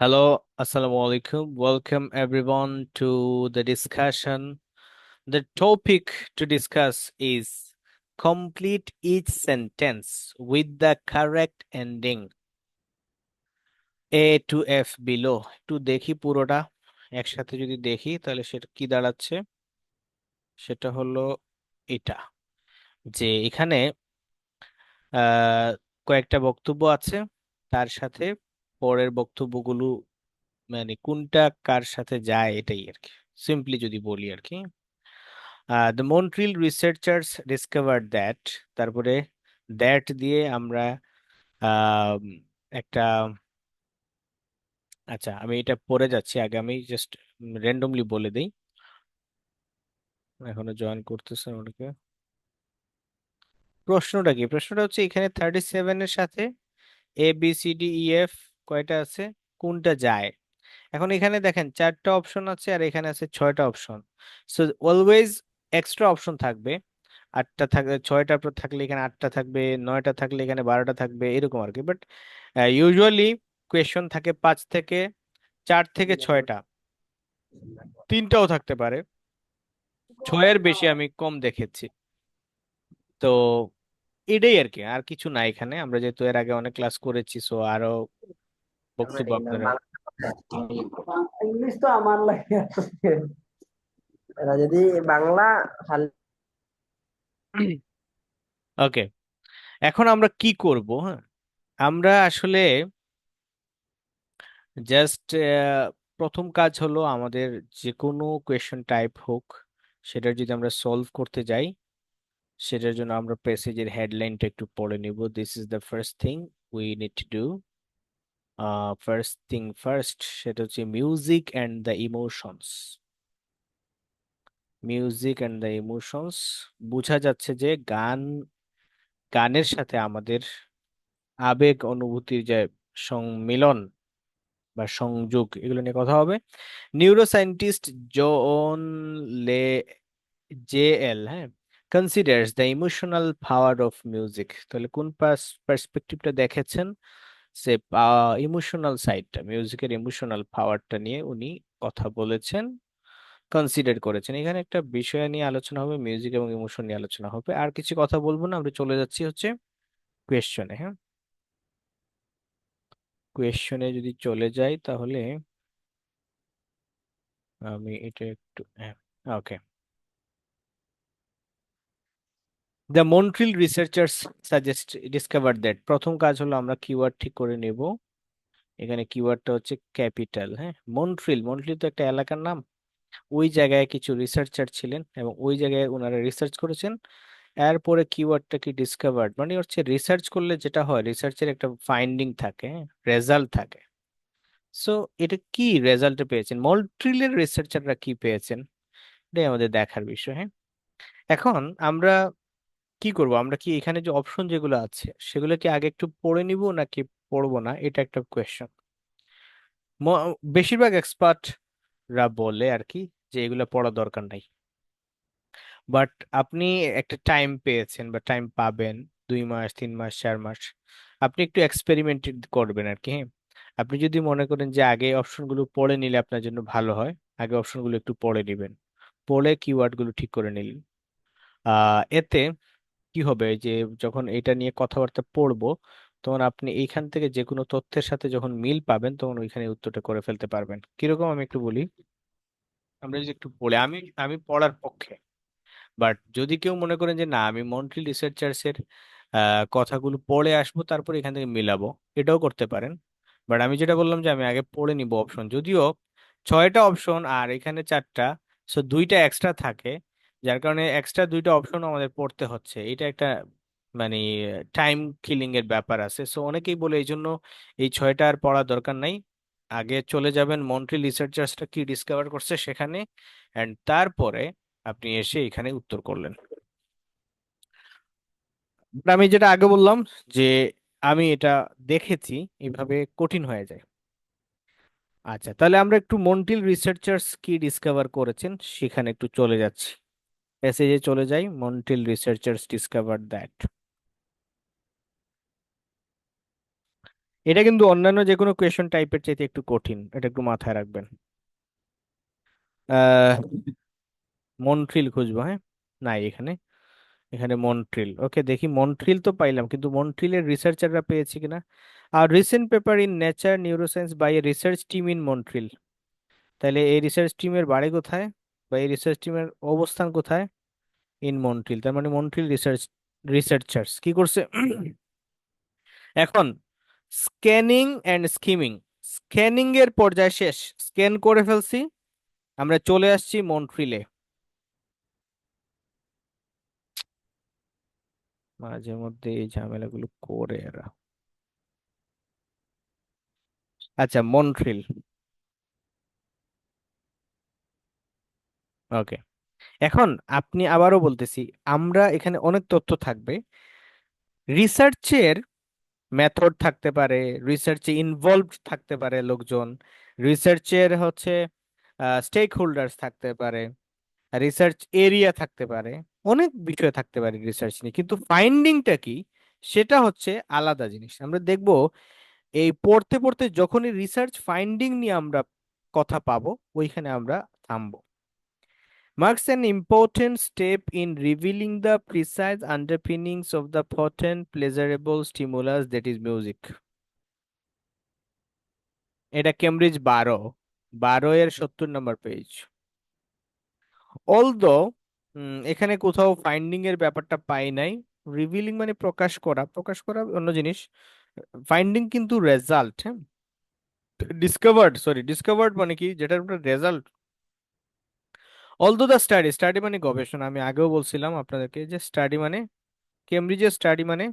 Hello, Assalamu alaikum. Welcome everyone to the discussion. The topic to discuss is complete each sentence with the correct ending. A to F below. একটু দেখি পুরোটা একসাথে যদি দেখি তাহলে সেটা কি দাঁড়াচ্ছে, সেটা হলো এটা যে এখানে আহ কয়েকটা বক্তব্য আছে, তার সাথে পরের বক্তব্যগুলো মানে কোনটা কার সাথে যায় এটাই আর কি, সিম্পলি যদি বলি আর কি। The Montreal researchers discovered that, তারপরে দ্যাট দিয়ে আমরা আহ, একটা, আচ্ছা আমি এটা পড়ে যাচ্ছি, আগে আমি জাস্ট র্যান্ডমলি বলে দিই। এখনো জয়েন করতেছে ওনাকে। প্রশ্নটা কি? প্রশ্নটা হচ্ছে এখানে 37-এর সাথে ABCDEF কয়টা আছে, কোনটা যায়। এখন এখানে দেখেন চারটা অপশন আছে আর এখানে আছে ছয়টা option. So always extra option থাকবে। আটটা থাকলে, ছয়টা থাকলে এখানে আটটা থাকবে, নয়টা থাকলে এখানে 12টা থাকবে, এরকম আর কি। বাট ইউজুয়ালি কোয়েশ্চন থাকে 5 থেকে 4 থেকে 6টা, তিনটাও থাকতে পারে, ছয়ের বেশি আমি কম দেখেছি। তো এটাই আর কি, আর কিছু না এখানে। আমরা যেহেতু এর আগে অনেক ক্লাস করেছি, সো আরো বক্তব্য আপনারা। ইংলিশ তো আমার লাগে আসলে। এরা যদি বাংলা খালি ওকে, এখন আমরা কি করব? হ্যাঁ, আমরা আসলে জাস্ট প্রথম কাজ হলো আমাদের যে কোনো কোয়েশ্চন টাইপ হোক, সেটা যদি আমরা সলভ করতে যাই, সেটার জন্য আমরা প্যাসেজের হেডলাইনটা একটু পড়ে নিব। This is the first thing we need to do. First thing first, সেটা হচ্ছে music and the emotions. Music and the emotions, বোঝা যাচ্ছে যে গানের সাথে আমাদের আবেগ অনুভূতির যে সম্মিলন বা সংযোগ, এগুলো নিয়ে কথা হবে। নিউরোসায়েন্টিস্ট জন লে জে এল, হ্যাঁ, considers the emotional power of music. তাহলে কোন পার্সপেক্টিভটা দেখেছেন? সে ইমোশনাল সাইডটা, মিউজিকের ইমোশনাল পাওয়ারটা নিয়ে উনি কথা বলেছেন, কনসিডার করেছেন। এখানে একটা বিষয় নিয়ে আলোচনা হবে, মিউজিক এবং ইমোশন নিয়ে আলোচনা হবে। আর কিছু কথা বলবো না, আমরা চলে যাচ্ছি হচ্ছে কোয়েশ্চনে। হ্যাঁ, কোয়েশ্চনে যদি চলে যাই তাহলে আমি এটা একটু, হ্যাঁ, okay. The Montreal researchers suggest discover that, প্রথম কাজ হলো আমরা কিওয়ার্ড ঠিক করে নেব। এখানে কিওয়ার্ডটা হচ্ছে ক্যাপিটাল। হ্যাঁ, মন্ট্রিল, মন্ট্রিল তো একটা এলাকার নাম। ওই জায়গায় কিছু রিসার্চার ছিলেন এবং ওই জায়গায় ওনারা রিসার্চ করেছেন। এরপরে কিওয়ার্ডটা কি? ডিসকভার্ড, মানে হচ্ছে রিসার্চ করলে যেটা হয়, রিসার্চের একটা ফাইন্ডিং থাকে, রেজাল্ট থাকে। সো এটা কি রেজাল্টে পেয়েছেন, মন্ট্রিলের রিসার্চাররা কি পেয়েছেন, এটাই আমাদের দেখার বিষয়। হ্যাঁ, এখন আমরা কি করব? আমরা কি এখানে যে অপশন যেগুলো আছে সেগুলো কি আগে একটু পড়ে নিব নাকি পড়বো না, এটা একটা কোয়েশ্চেন। বেশিরভাগ এক্সপার্টরা বলে আর কি যে এগুলো পড়া দরকার নাই। বাট আপনি একটা টাইম পেয়েছেন বা টাইম পাবেন, 2 মাস 3 মাস 4 মাস, আপনি একটু এক্সপেরিমেন্ট করবেন আর কি। হ্যাঁ, আপনি যদি মনে করেন যে আগে অপশনগুলো পড়ে নিলে আপনার জন্য ভালো হয়, আগে অপশনগুলো একটু পড়ে নিবেন, পড়ে কিওয়ার্ড গুলো ঠিক করে নিলেন। এতে কি হবে যে যখন এটা নিয়ে কথাবার্তা পড়বো, তখন আপনি এইখান থেকে যে কোনো তথ্যের সাথে যখন মিল পাবেন তখন ওইখানে উত্তরটা করে ফেলতে পারবেন। কিরকম আমি একটু বলি। আমরা যদি একটু পড়ে, আমি আমি পড়ার পক্ষে। বাট যদি কেউ মনে করেন যে না, আমি মন্ট্রিল রিসার্চার্স এর কথাগুলো পড়ে আসবো তারপর এখান থেকে মিলাবো, এটাও করতে পারেন। বাট আমি যেটা বললাম যে আমি আগে পড়ে নিব অপশন, যদিও ছয়টা অপশন আর এখানে চারটা, সো দুইটা এক্সট্রা থাকে, যার কারণে এক্সট্রা দুইটা অপশন আমাদের পড়তে হচ্ছে। এটা একটা মানে টাইম কিলিং এর ব্যাপার আছে। সো অনেকেই বলে এই জন্য এই ছয়টা আর পড়ার দরকার নাই, আগে চলে যাবেন মন্ট্রিল রিসার্চার্সটা কি ডিসকভার করছে সেখানে, এন্ড তারপরে আপনি এসে এখানে উত্তর করলেন। But আমি যেটা আগে বললাম যে আমি এটা দেখেছি, এভাবে কঠিন হয়ে যায়। আচ্ছা, তাহলে আমরা একটু মন্ট্রিল রিসার্চার্স কি ডিসকভার করেছেন সেখানে একটু চলে যাচ্ছি। প্যাসেজে চলে যাই, মন্ট্রিল রিসার্চার্স ডিসকভার দ্যাট। এটা কিন্তু অন্যান্য যে কোনো কোয়েশন টাইপের চাইতে একটু কঠিন, এটা একটু মাথায় রাখবেন। আহ মন্ট্রিল খুঁজবো, হ্যাঁ। নাই এখানে। এখানে মন্ট্রিল, ওকে দেখি মন্ট্রিল তো পাইলাম, কিন্তু মন্ট্রিলের রিসার্চাররা পেয়েছি কিনা। আর recent paper in Nature Neuroscience by a research team in Montreal. তাহলে এই রিসার্চ টিমের বাড়ি কোথায়, বা এই রিসার্চ টিমের অবস্থান কোথায়? ইন মন্ট্রিল, তার মানে মন্ট্রিল রিসার্চার্স কি করছে? এখন স্ক্যানিং অ্যান্ড স্কিমিং। স্ক্যানিং এর পর্যায় শেষ, স্ক্যান করে ফেলছি, আমরা চলে আসছি মন্ট্রিলে। মাঝে মধ্যে এই ঝামেলাগুলো করে এরা। আচ্ছা মন্ট্রিল, ওকে। এখন আপনি আবারও বলতেছি, আমরা এখানে অনেক তথ্য থাকবে। রিসার্চের মেথড থাকতে পারে, রিসার্চে ইনভলভড থাকতে পারে লোকজন, রিসার্চের হচ্ছে স্টেক হোল্ডার্স থাকতে পারে, রিসার্চ এরিয়া থাকতে পারে, অনেক বিষয় থাকতে পারে রিসার্চ নিয়ে, কিন্তু ফাইন্ডিংটা কি সেটা হচ্ছে আলাদা জিনিস। আমরা দেখব এই পড়তে পড়তে যখনই রিসার্চ ফাইন্ডিং নিয়ে আমরা কথা পাবো, ওইখানে আমরা থামবো। Marks an important step in revealing the precise underpinnings of the potent pleasurable stimulus that is music. এটা কেমব্রিজ 12 এর 70 নম্বর পেজ। অলদো এখানে কোথাও ফাইন্ডিং এর ব্যাপারটা পাই নাই। রিভিলিং মানে প্রকাশ করা, প্রকাশ করা অন্য জিনিস। ফাইন্ডিং কিন্তু রেজাল্ট, হ্যাঁ। ডিসকভার্ড মানে কি, যেটার উপরে result. Although the study, study মানে গবেষণা, আমি আগেও বলছিলাম আপনাদেরকে যে স্টাডি মানে, কেমব্রিজের স্টাডি মানে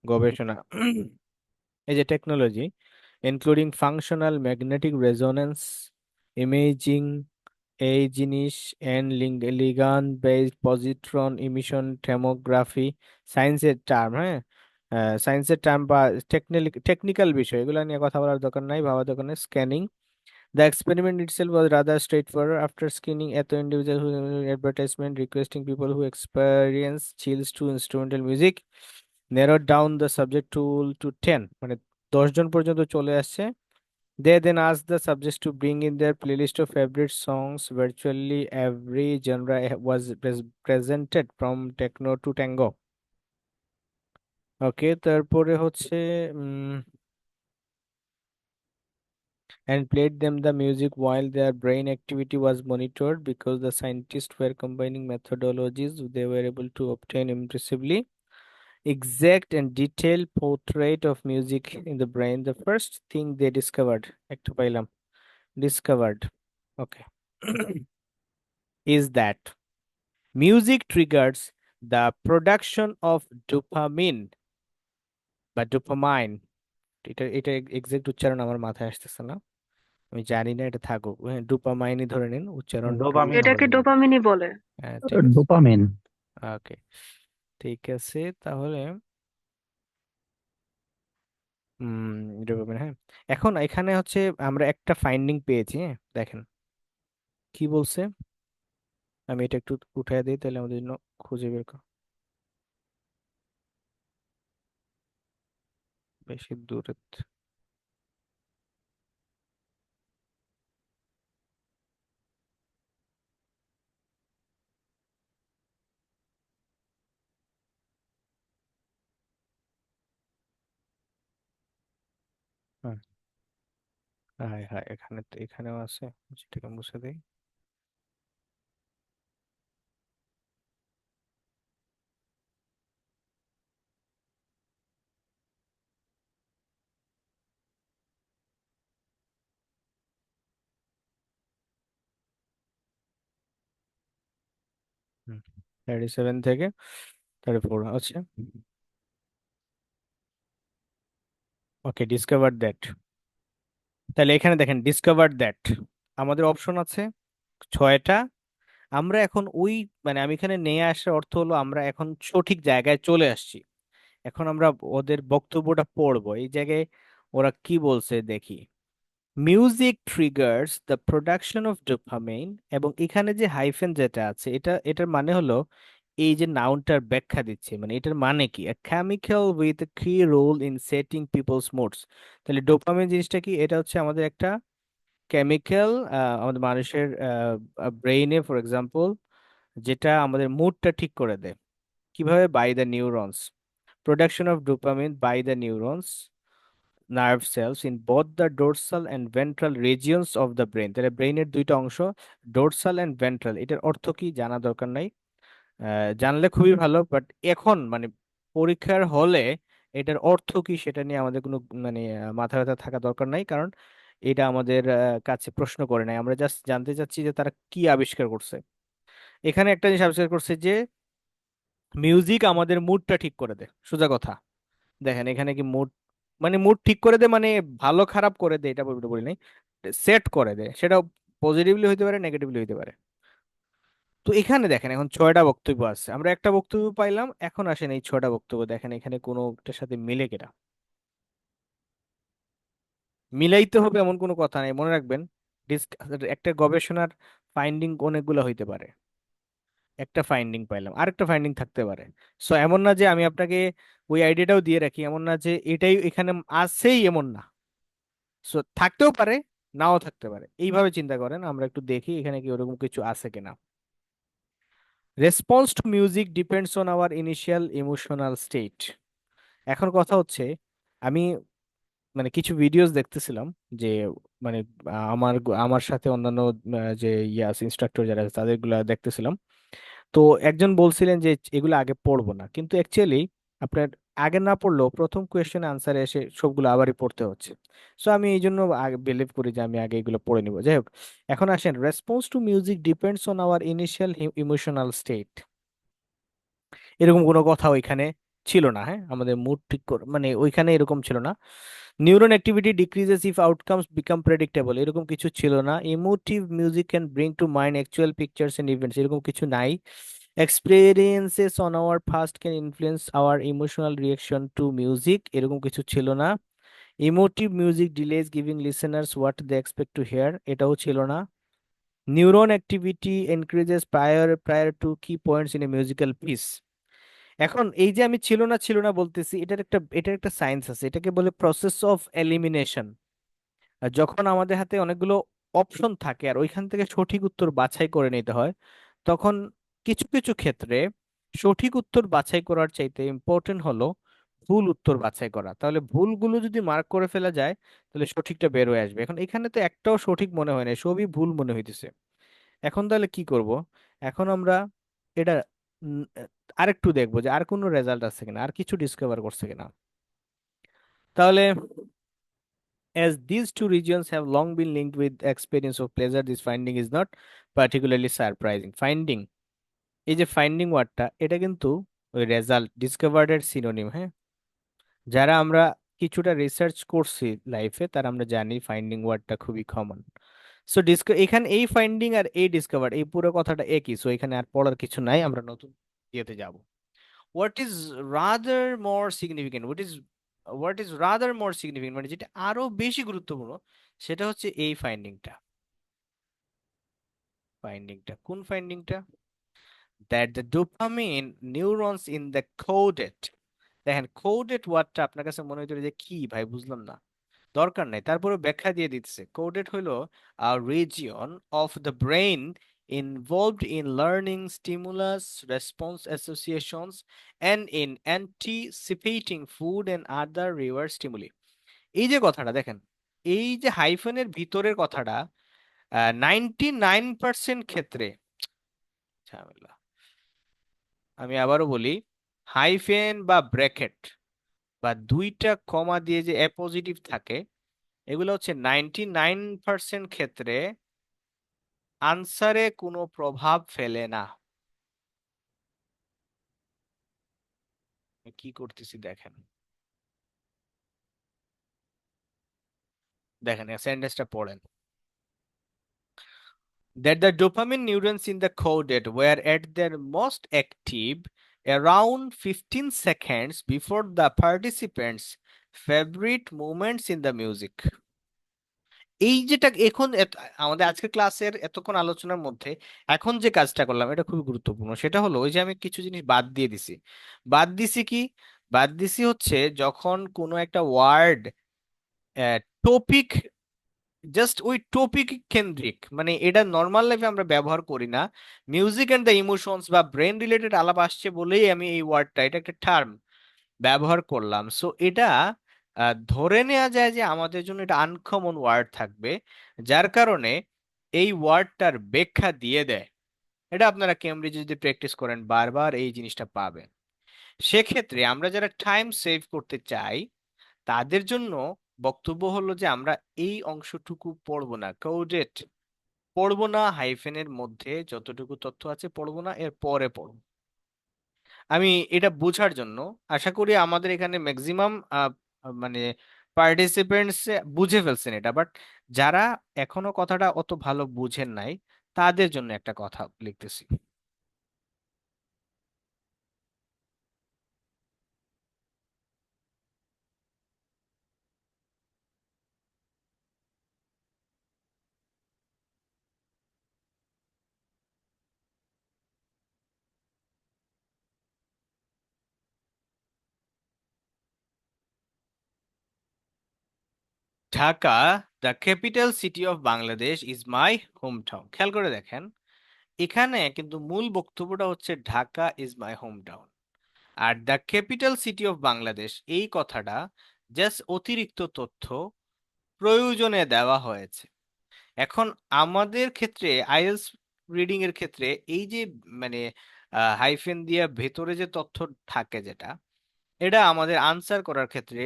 গবেষণা। এই যে technology including functional magnetic resonance imaging, এই জিনিস and ligand based positron emission tomography, সায়েন্সের টার্ম, হ্যাঁ। সায়েন্সের টার্ম বা টেকনিক্যাল বিষয়, এগুলো নিয়ে কথা বলার দরকার নাই, ভাবার দরকার নেই। Scanning, the experiment itself was rather straightforward. After screening at the individual who advertisement requesting people who experience chills to instrumental music, narrowed down the subject tool to 10, মানে 10 জন পর্যন্ত চলে আসছে। They then asked the subjects to bring in their playlist of favorite songs. Virtually every genre was presented from techno to tango. ওকে, তারপরে হচ্ছে and played them the music while their brain activity was monitored. Because the scientists were combining methodologies, they were able to obtain impressively exact and detailed portrait of music in the brain. The first thing they discovered, একটা পাইলাম, discovered, okay, is that music triggers the production of dopamine বা dopamine। এটা এটা exact উচ্চারণ আমার মাথায় আসতেছে না, আমি জানি না, এটা থাকুক, হ্যাঁ, ডোপামাইনই ধরে নিন উচ্চারণটা। ডোপামিন হবে এটাকে ভাই। ডোপামিনই বলে। হ্যাঁ ঠিক আছে, ডোপামিন। ওকে, ঠিক আছে তাহলে। হুম, ডোপামিন, হ্যাঁ। এখন এখানে হচ্ছে আমরা একটা ফাইন্ডিং পেয়েছি, হ্যাঁ দেখেন কি বলছে। আমি এটা একটু উঠায় দিই, তাহলে আমাদের জন্য খুঁজে বের কর বেশি দূরে। হ্যাঁ, হ্যাঁ হ্যাঁ, এখানে তো এখানেও আছে, যেটাকে মুছে দেই। হুম, 37 থেকে 34 আচ্ছা। ওকে, ডিসকভার দ্যাট। তাহলে এখানে দেখেন ডিসকভার দ্যাট, আমাদের অপশন আছে 6টা। আমরা এখন ওই, মানে আমি এখানে নিয়ে আসার অর্থ হলো আমরা এখন সঠিক জায়গায় চলে আসছি। এখন আমরা ওদের বক্তব্যটা পড়বো, এই জায়গায় ওরা কি বলছে দেখি। Music triggers the production of dopamine, এবং এখানে যে হাইফেন যেটা আছে, এটার মানে হলো এই যে নাউনটার ব্যাখ্যা দিচ্ছে, মানে এটার মানে কি, a chemical with a key role in setting people's moods। তাহলে ডোপামিন জিনিসটা কি? এটা হচ্ছে আমাদের একটা কেমিক্যাল, আমাদের মানুষের ব্রেইনে ফর এক্সাম্পল, যেটা আমাদের মুডটা ঠিক করে দেয়। কিভাবে? By the neurons, production of dopamine by the neurons nerve cells in both the dorsal and ventral regions of the brain. তাহলে ব্রেইনের দুইটা অংশ, ডোরসাল অ্যান্ড ভেন্ট্রাল, এটার অর্থ কি জানা দরকার নাই, জানলে খুবই ভালো, বাট এখন মানে পরীক্ষার হলে এটার অর্থ কি সেটা নিয়ে আমাদের কোনো মানে মাথা ব্যথা থাকা দরকার নাই, কারণ এটা আমাদের কাছে প্রশ্ন করে নাই। আমরা জাস্ট জানতে চাচ্ছি যে তারা কি আবিষ্কার করছে। এখানে একটা জিনিস আবিষ্কার করছে যে মিউজিক আমাদের মুডটা ঠিক করে দেয়, সোজা কথা। দেখেন এখানে কি মুড, মানে মুড ঠিক করে দেয় মানে ভালো খারাপ করে দেয় এটা বলতে বলি নাই, সেট করে দেয়, সেটা পজিটিভলি হইতে পারে, নেগেটিভলি হইতে পারে। তো এখানে দেখেন এখন 6টা বক্তব্য আছে, আমরা একটা বক্তব্য পাইলাম। এখন আসেন এই 6টা বক্তব্য দেখেন এখানে কোনো একটার সাথে মিলে কিনা। মিলাইতে হবে এমন কোনো কথা নেই, মনে রাখবেন। একটা গবেষণার ফাইন্ডিং অনেকগুলো হইতে পারে, একটা ফাইন্ডিং পাইলাম আরেকটা ফাইন্ডিং থাকতে পারে। সো এমন না যে আমি আপনাকে ওই আইডিয়াটাও দিয়ে রাখি, এমন না যে এটাই এখানে আছেই, এমন না। সো থাকতেও পারে, নাও থাকতে পারে, এইভাবে চিন্তা করেন। আমরা একটু দেখি এখানে কি ওরকম কিছু আছে কিনা। Response to music depends on our initial emotional state. এখন কথা হচ্ছে, আমি মানে কিছু ভিডিওস দেখতেছিলাম যে মানে আমার সাথে অন্যান্য যে ইয়াস ইনস্ট্রাক্টর যারা আছে তাদের গুলা দেখতেছিলাম। তো একজন বলছিলেন যে এগুলো আগে পড়বো না, কিন্তু অ্যাকচুয়ালি আপনার আগে না পড়লেও প্রথম কোয়েশ্চেন আনসারে এসে সবগুলো আবারই পড়তে হচ্ছে। সো আমি এই জন্য আগে বিলিভ করি যে আমি আগে এগুলো পড়ে নিব। যাই হোক, এখন আসেন, response to music depends on our initial emotional state, এরকম কোনো কথা ওইখানে ছিল না। হ্যাঁ, আমাদের মুড ঠিক মানে ওইখানে এরকম ছিল না। Neuron activity decreases if outcomes become predictable, এরকম কিছু ছিল না। Emotive music can bring to mind actual pictures and events, এরকম কিছু নাই। Experiences on our first can influence our emotional reaction to music, এরকম কিছু ছিল না। Emotive music delays giving listeners what they expect to hear, এটাও ছিল না। Neuron activity increases prior to key points in a musical piece. এখন এই যে আমি ছিল না বলতেছি, এটার একটা সায়েন্স আছে, এটাকে বলে প্রসেস অফ এলিমিনেশন। যখন আমাদের হাতে অনেকগুলো অপশন থাকে আর ওইখান থেকে সঠিক উত্তর বাছাই করে নিতে হয়, তখন কিছু কিছু ক্ষেত্রে সঠিক উত্তর বাছাই করার চাইতে ইম্পর্টেন্ট হলো ভুল উত্তর বাছাই করা। তাহলে ভুলগুলো যদি মার্ক করে ফেলা যায় তাহলে সঠিকটা বের হয়ে আসবে। এখন এখানে তো একটাও সঠিক মনে হয় না, সবই ভুল মনে হইতেছে। এখন তাহলে কি করব? এখন আমরা এটা উম, আরেকটু দেখবো যে আর কোনো রেজাল্ট আছে কিনা, আর কিছু ডিসকভার করছে কিনা। তাহলে as these two regions have long been linked with experience of pleasure, this finding is not particularly surprising. Finding, এই যে ফাইন্ডিং ওয়ার্ডটা, এটা কিন্তু ওই রেজাল্ট ডিসকভার্ড এর সিনোনিম। হ্যাঁ, যারা আমরা কিছুটা রিসার্চ করছি লাইফে তারা আমরা জানি ফাইন্ডিং ওয়ার্ডটা খুবই কমন। সো এখানে এই ফাইন্ডিং আর এই ডিসকভার এই পুরো কথাটা একই। সো এখানে আর পড়ার কিছু নাই, আমরা নতুন ইয়েতে যাব। What is rather more significant, what is rather more significant, মানে যেটা আরো বেশি গুরুত্বপূর্ণ সেটা হচ্ছে এই ফাইন্ডিংটা কোন ফাইন্ডিংটা? That the dopamine neurons in the coded, দেখেন কোডেড ওয়ার্ডটা আপনার কাছে মনে হইতো যে কি ভাই বুঝলাম না, দরকার নাই, তারপরে ব্যাখ্যা দিয়ে দিচ্ছে। কোডেড হলো a region of the brain involved in learning stimulus response associations and in anticipating food and other reward stimuli। এই যে কথাটা দেখেন, এই যে হাইফেনের ভিতরের কথাটা 99% ক্ষেত্রে, ঝামেলা, আমি আবারও বলি, হাইফেন বা ব্র্যাকেট বা দুইটা কমা দিয়ে যে অ্যাপোজিটিভ থাকে, এগুলো হচ্ছে 99% ক্ষেত্রে আনসারে কোনো প্রভাব ফেলে না। আমি কি করতেছি দেখেন, দেখেন সেন্টেন্সটা পড়েন। That the dopamine neurons in the cortex were at their most active around 15 seconds before the participants' favorite moments in the music. এই যেটা এখন আমাদের আজকের ক্লাসের এতক্ষণ আলোচনার মধ্যে এখন যে কাজটা করলাম এটা খুবই গুরুত্বপূর্ণ, সেটা হলো ওই যে আমি কিছু জিনিস বাদ দিয়ে দিছি। বাদ দিছি কি? বাদ দিছি হচ্ছে যখন কোনো একটা ওয়ার্ড টপিক, জাস্ট ওই টপিক কেন্দ্রিক, মানে এটা নর্মাল লাইফে আমরা ব্যবহার করি না, মিউজিক এন্ড দ্য ইমোশনস বা ব্রেন রিলেটেড আলাপ আসছে বলেই আমি এই ওয়ার্ডটা, এটা একটা টার্ম ব্যবহার করলাম। সো এটা ধরে নেওয়া যায় যে আমাদের জন্য এটা আনকমন ওয়ার্ড থাকবে, যার কারণে এই ওয়ার্ডটার ব্যাখ্যা দিয়ে দেয়। এটা আপনারা কেমব্রিজে যদি প্র্যাকটিস করেন বারবার এই জিনিসটা পাবেন। সেক্ষেত্রে আমরা যারা টাইম সেভ করতে চাই তাদের জন্য বক্তব্য হলো যে আমরা এই অংশটুকু পড়বো না, কোডেড পড়বো না, হাইফেনের মধ্যে যতটুকু তথ্য আছে পড়বো না, এর পরে পড়বো। আমি এটা বোঝার জন্য, আশা করি আমাদের এখানে ম্যাক্সিমাম মানে পার্টিসিপেন্টস বুঝে ফেলছেন এটা, বাট যারা এখনো কথাটা অত ভালো বুঝেন নাই তাদের জন্য একটা কথা লিখতেছি। Dhaka, the capital city of Bangladesh, is my home town. খেয়াল করে দেখেন, এখানে কিন্তু মূল বক্তব্যটা হচ্ছে Dhaka is my home town. Are the capital city of Bangladesh এই কথাটা জাস্ট অতিরিক্ত তথ্য প্রয়োজনে দেওয়া হয়েছে। এখন আমাদের ক্ষেত্রে আইএলস রিডিং এর ক্ষেত্রে এই যে মানে হাইফেন দিয়া ভেতরে যে তথ্য থাকে যেটা, এটা আমাদের আনসার করার ক্ষেত্রে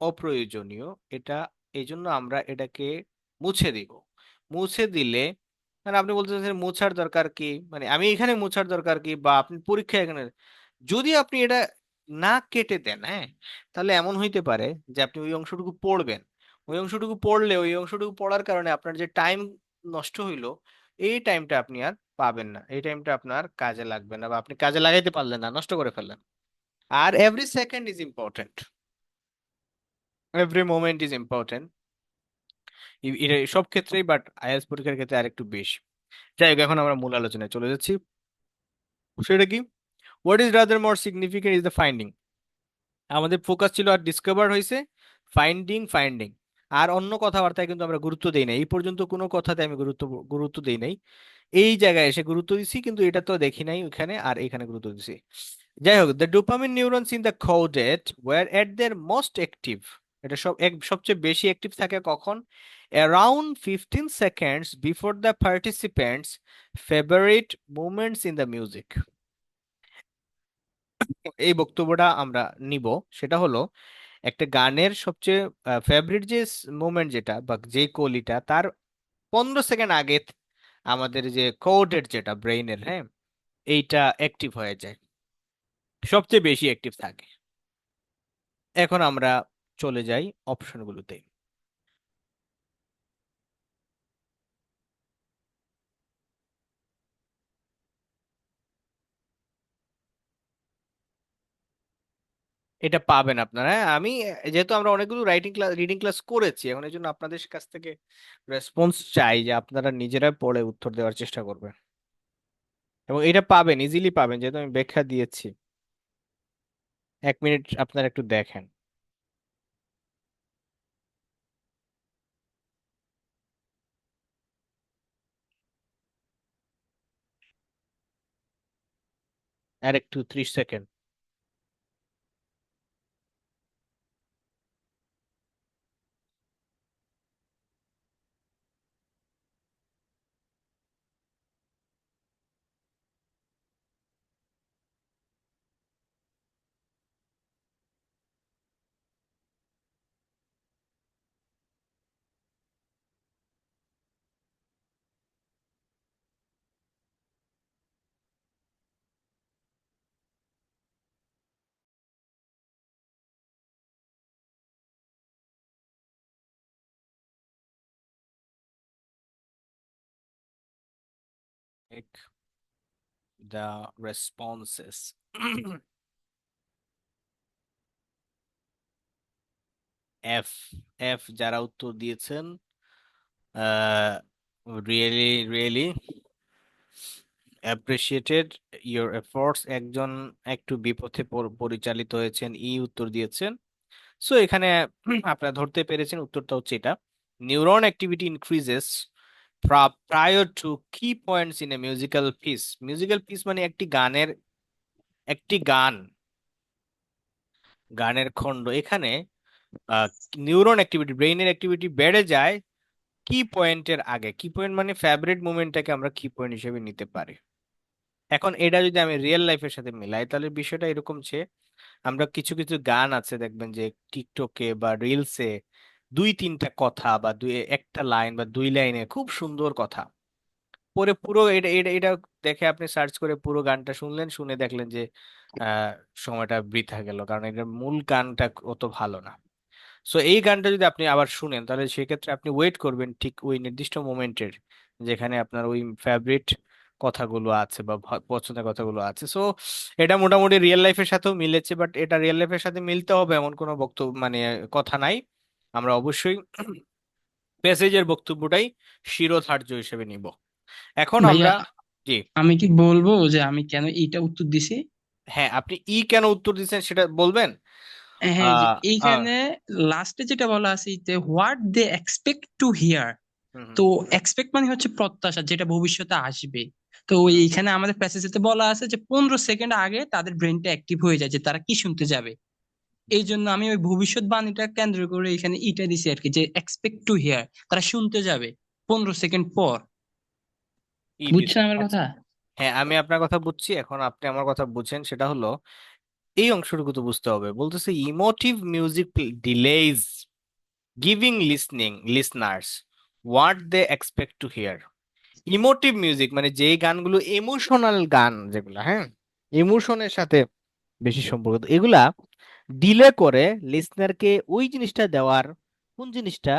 অপ্রয়োজনীয়। এটা এই জন্য আমরা এটাকে মুছে দিব। মুছে দিলে, মানে আপনি বলতে চাচ্ছেন মোছার দরকার কি, মানে আমি এখানে মোছার দরকার কি, বা আপনি পরীক্ষা এখানে, যদি আপনি এটা না কেটে দেন, হ্যাঁ, তাহলে এমন হইতে পারে যে আপনি ওই অংশটুকু পড়বেন, ওই অংশটুকু পড়লে ওই অংশটুকু পড়ার কারণে আপনার যে টাইম নষ্ট হইলো, এই টাইমটা আপনি আর পাবেন না, এই টাইমটা আপনার কাজে লাগবে না, বা আপনি কাজে লাগাইতে পারলেন না, নষ্ট করে ফেললেন। আর every second is important, every moment is important, এটা সব ক্ষেত্রেই, বাট আইএলটিএস পরীক্ষার ক্ষেত্রে আরেকটু বেশি। যাই হোক, এখন আমরা মূল আলোচনায় চলে যাচ্ছি। সেটা কি? What is rather more significant is the finding. আমাদের ফোকাস ছিল আর ডিসকভার হয়েছে, ফাইন্ডিং ফাইন্ডিং, আর অন্য কথাবার্তায় কিন্তু আমরা গুরুত্ব দেই নাই, এই পর্যন্ত কোনো কথাতে আমি গুরুত্ব গুরুত্ব দেই নাই। এই জায়গায় এসে গুরুত্ব দিছি, কিন্তু এটা তো দেখি নাই ওখানে, আর এখানে গুরুত্ব দিছি। যাই হোক, the dopamine neurons in the caudate were at their most active. এটা সবচেয়ে বেশি অ্যাক্টিভ থাকে কখন? Around 15 seconds before the participants favourite movements in the music. এই বক্তব্যটা আমরা নিব, সেটা হলো একটা গানের সবচেয়ে ফেভারিট যে মোমেন্ট যেটা বা যে কলিটা তার 15 সেকেন্ড আগে আমাদের যে কোডেট যেটা ব্রেইনের, হ্যাঁ, এইটা অ্যাক্টিভ হয়ে যায়, সবচেয়ে বেশি অ্যাক্টিভ থাকে। এখন আমরা চলে যাই অপশনগুলোতে। এটা পাবেন আপনারা, হ্যাঁ? আমি যেহেতু আমরা অনেকগুলো রাইটিং ক্লাস রিডিং ক্লাস করেছি, এখন এই জন্য আপনাদের কাছ থেকে রেসপন্স চাই যে আপনারা নিজেরা পড়ে উত্তর দেওয়ার চেষ্টা করবেন, এবং এটা পাবেন, ইজিলি পাবেন, যেহেতু আমি ব্যাখ্যা দিয়েছি। 1 মিনিট আপনারা একটু দেখেন। আর একটু 30 second. The responses. F, F যারা উত্তর দিয়েছেন really really appreciated your efforts. একজন একটু বিপথে পরিচালিত হয়েছেন, উত্তর দিয়েছেন। সো এখানে আপনারা ধরতে পেরেছেন উত্তরটা হচ্ছে এটা। Neuron activity increases prior to key points in a musical piece. Musical piece মানে একটি গান, গানের খণ্ড। এখানে নিউরন অ্যাক্টিভিটি, ব্রেইনের অ্যাক্টিভিটি বেড়ে যায় কি পয়েন্টের আগে। কি পয়েন্ট মানে ফেভারিট মুভমেন্টটাকে আমরা কি পয়েন্ট হিসেবে নিতে পারি। এখন এটা যদি আমি রিয়েল লাইফের সাথে মিলাই, তাহলে বিষয়টা এরকম যে আমরা কিছু কিছু গান আছে দেখবেন যে টিকটকে বা রিলসে দুই তিনটা কথা বা একটা লাইন বা দুই লাইনে খুব সুন্দর কথা, পরে পুরো এটা এটা এটা দেখে আপনি সার্চ করে পুরো গানটা শুনলেন, শুনে দেখলেন যে আহ সময়টা বৃথা গেল, কারণ এটার মূল গানটা অত ভালো না। সো এই গানটা যদি আপনি আবার শুনেন, তাহলে সেক্ষেত্রে আপনি ওয়েট করবেন ঠিক ওই নির্দিষ্ট মোমেন্টের, যেখানে আপনার ওই ফেভারিট কথাগুলো আছে বা পছন্দের কথাগুলো আছে। সো এটা মোটামুটি রিয়েল লাইফের সাথেও মিলেছে, বাট এটা রিয়েল লাইফের সাথে মিলতে হবে এমন কোনো বক্তব্য মানে কথা নাই। আমরা অবশ্যই প্যাসেজের বক্তব্যটাই শিরোধার্য হিসেবে নিব। এখন ভাইয়া, আমরা, জি, আমি কি বলবো যে আমি কেন এইটা উত্তর দিছি? হ্যাঁ, আপনি কেন উত্তর দিচ্ছেন সেটা বলবেন। হ্যাঁ, যে আহ আহ, এইখানে লাস্টে যেটা বলা আছে যে what they expect to hear. হুম হুম তো এক্সপেক্ট মানে হচ্ছে প্রত্যাশা, যেটা ভবিষ্যতে আসবে। তো হুম এইখানে আমাদের প্যাসেজেতে বলা আছে যে 15 সেকেন্ড আগে তাদের ব্রেনটা অ্যাক্টিভ হয়ে যায় যে তারা কি শুনতে যাবে। এই জন্য আমি ওই ভবিষ্যৎবাণীটা কেন্দ্র করে এখানে ইটা দিছি আর কি, যে এক্সপেক্ট টু হিয়ার, তারা শুনতে যাবে 15 সেকেন্ড পর। বুঝছেন দিছেন, আমার আচ্ছা। কথা? হ্যাঁ, আমি আপনার কথা বুঝছি, এখন আপনি আমার কথা বুঝেন। সেটা হলো এই অংশটুকু তো বুঝতে হবে। বলতেছে emotive music delays giving listeners what they expect to hear. Emotive music মানে যেই গানগুলো ইমোশনাল গান, যেগুলো হ্যাঁ ইমোশনের সাথে বেশি সম্পর্কিত, এগুলা ডিলে করে লিসনারকে ওই জিনিসটা দেওয়ার, কোন জিনিসটা,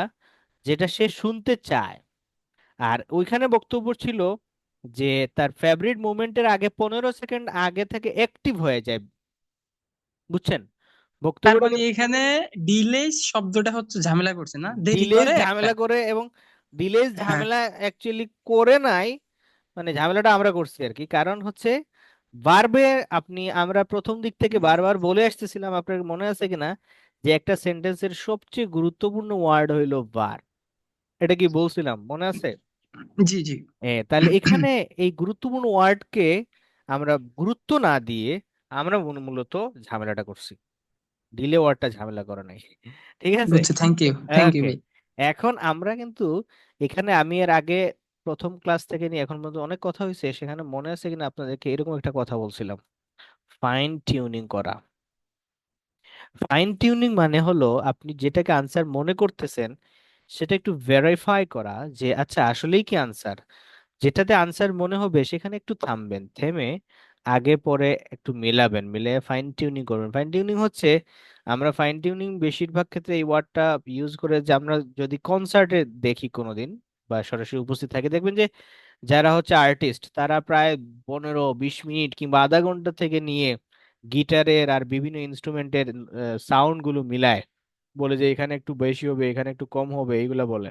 যেটা সে শুনতে চায়। আর ওইখানে বক্তব্য ছিল যে তার ফেভারিট মুভমেন্টের আগে 15 সেকেন্ড আগে থেকে অ্যাক্টিভ হয়ে যায়। বুঝছেন তার বক্তব্যটা? মানে এখানে ডিলে শব্দটা হচ্ছে ঝামেলা করছে, না দেরি ডিলেজ করে একটা। ঝামেলা করে, এবং ডিলেজ হ্যাঁ, ঝামেলা অ্যাকচুয়ালি করে নাই, মানে ঝামেলাটা আমরা করছি আর কি। কারণ হচ্ছে ভার্বে, আমরা প্রথম দিক থেকে বারবার বলে আসতেছিলাম, আপনার মনে আছে কিনা, যে একটা সেন্টেন্সের সবচেয়ে গুরুত্বপূর্ণ ওয়ার্ড হইলো var। এটা কি বলছিলাম, মনে আছে? জি জি। তাহলে এখানে এই গুরুত্বপূর্ণ ওয়ার্ডকে আমরা গুরুত্ব না দিয়ে আমরা মূলত ঝামেলাটা করছি। ডিলে ওয়ার্ডটা ঝামেলা করে নাই। ঠিক আছে। বুঝছি, thank you, thank you okay. ভাই। এখন আমরা কিন্তু এখানে, আমি এর আগে প্রথম ক্লাস থেকে নিয়ে এখন পর্যন্ত অনেক কথা হয়েছে, সেখানে মনে আছে কিনা আপনাদেরকে এরকম একটা কথা বলছিলাম, ফাইন টিউনিং করা। ফাইন টিউনিং মানে হলো আপনি যেটাকে আনসার মনে করতেছেন সেটা একটু ভেরিফাই করা, যে আচ্ছা আসলেই কি আনসার। যেটাতে আনসার মনে হবে সেখানে একটু থামবেন, থেমে আগে পরে একটু মিলাবেন, মিলে ফাইন টিউনিং করবেন। ফাইন টিউনিং হচ্ছে, আমরা ফাইন টিউনিং বেশিরভাগ ক্ষেত্রে এই ওয়ার্ডটা ইউজ করে যে আমরা যদি কনসার্টে দেখি কোনোদিন বা সরাসরি উপস্থিত থাকি, দেখবেন যে যারা হচ্ছে আর্টিস্ট তারা প্রায় 15-20 মিনিট কিংবা আধা ঘন্টা থেকে নিয়ে গিটারের আর বিভিন্ন ইনস্ট্রুমেন্টের সাউন্ড গুলো মিলায়, বলে যে এখানে একটু বেশি হবে, এখানে একটু কম হবে, এইগুলা বলে।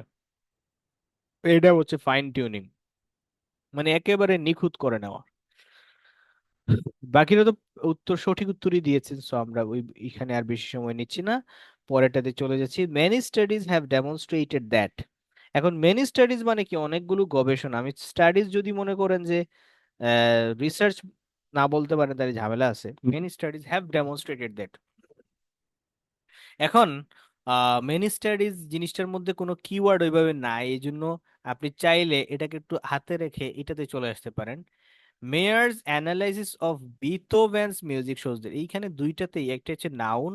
এটা হচ্ছে ফাইন টিউনিং, মানে একেবারে নিখুঁত করে নেওয়া। বাকিরা তো সঠিক উত্তরই দিয়েছেন, সো আমরা ওই এখানে আর বেশি সময় নিচ্ছি না, পরেরটাতে চলে যাচ্ছি। Many studies have demonstrated that. এখন মেনি স্টাডিজ মানে কি, অনেকগুলো গবেষণা। আমি স্টাডিজ যদি মনে করেন যে রিসার্চ না বলতে পারেন, তাহলে ঝামেলা আছে। Many studies have demonstrated that. এখন মেনি স্টাডিজ জিনিসটার মধ্যে কোনো কিওয়ার্ড ওইভাবে নাই, এই জন্য আপনি চাইলে এটাকে একটু হাতে রেখে এটাতে চলে আসতে পারেন। Meyer's analysis of Beethoven's music shows that. এইখানে দুইটাতেই, একটা হচ্ছে নাউন,